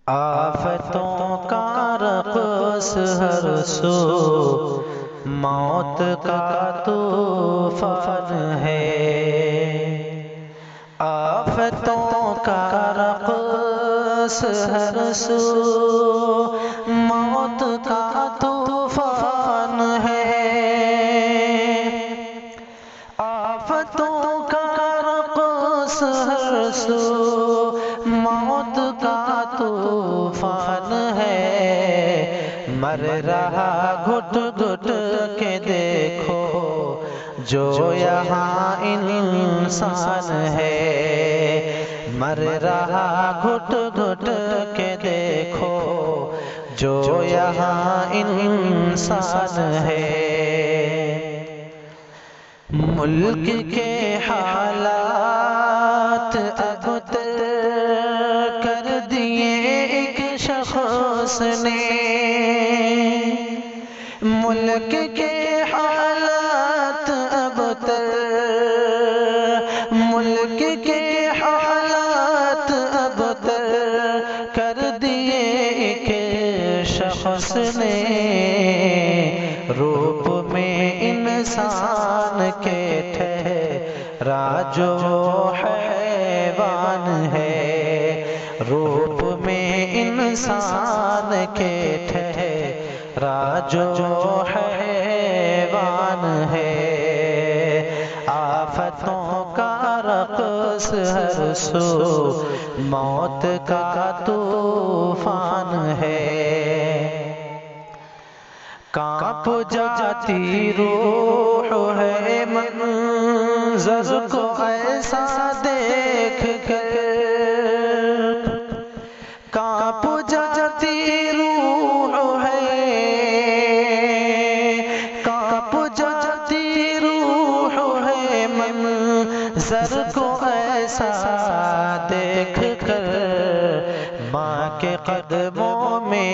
آفتوں کا رقص ہر سو، موت کا طوفان ہے۔ آفتوں کا رقص ہر سو، موت کا طوفان ہے۔ آفتوں کا رقص ہر سو، موت کا طوفان ہے۔ مر رہا گھٹ گھٹ کے دیکھو جو یہاں انسان ہے۔ مر رہا گھٹ گھٹ کے دیکھو جو یہاں انسان ہے۔ ملک کے حالات اب تر کر دیے ایک شخص نے۔ ملک کے حالات اب تر، ملک کے حالات اب تر کر دیے ایک شخص نے۔ روپ میں انسان کے ٹھہرا جو حیوان ہے۔ روپ میں انسان کے ٹھہرا جو حیوان ہے۔ آفتوں کا رقص ہر سو، موت کا طوفان ہے۔ کانپ جاتی روح ہے منظر کو ایسا دیکھ کر۔ کانپ جاتی روح ہے، کانپ جاتی روح ہے منظر کو ایسا دیکھ کر۔ ماں کے قدموں میں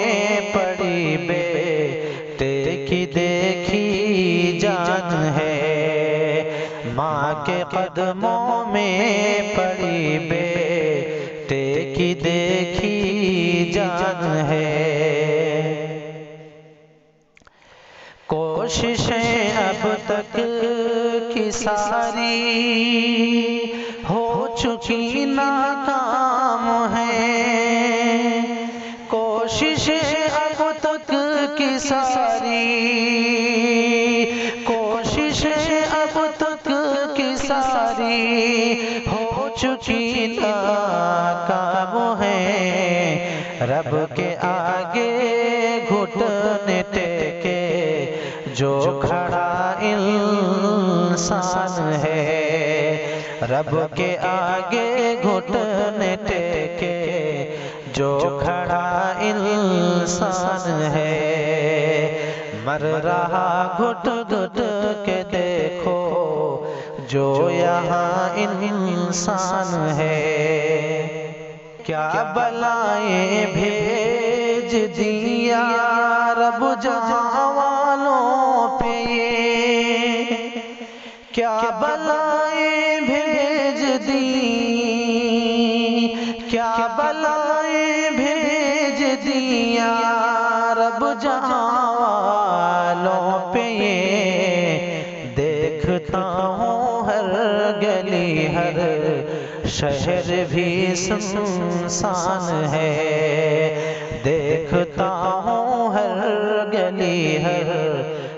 پڑی بیٹے کی دیکھی جان ہے۔ ماں کے قدموں میں پڑی بیٹے کی دیکھی جان ہے۔ کوششیں اب تک کی ساری ہو چکی ناکام ہیں۔ کوششیں اب تک کی ساری، کوششیں اب تک کی ساری ہو چکی ناکام ہیں۔ رب کے آگے گھٹنے ٹیکے جو کھڑا انسان ہے۔ رب کے آگے گھٹنے ٹیکے جو کھڑا انسان ہے۔ مر رہا گھٹ گھٹ کے دیکھو جو یہاں انسان ہے۔ کیا بلائیں بھیج دیا رب جہاں والوں پہ، کیا بلائیں بھیج دی، کیا بلائیں بھیج دیا رب جہاں والوں پہ۔ دیکھتا ہوں ہر گلی ہر شہر بھی سنسان ہے۔ دیکھتا ہوں ہر گلی ہر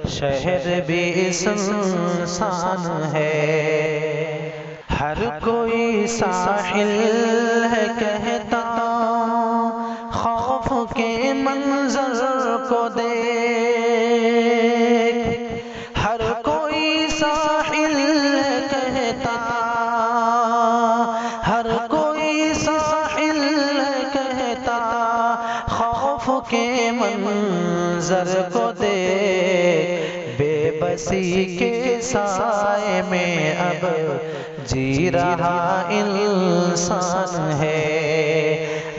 شہر بھی سنسان ہے۔ ہر کوئی ساحل ہے کہتا خوف کے منظر کو دیکھ۔ ہر کوئی ساحل ہے کہتا، ہر کوئی ساحل ہے کہتا خوف کے منظر کو دیکھ۔ بے بسی کے سائے میں اب جی رہا انسان ہے۔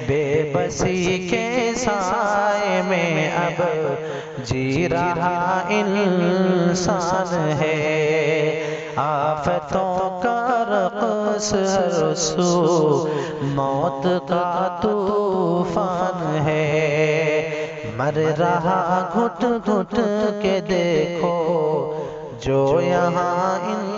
بے بسی کے سائے میں اب جی رہا انسان ہے۔ آفتوں کا رقص ہر سو، موت کا طوفان مر رہا گھٹ گھٹ کے دیکھو جو یہاں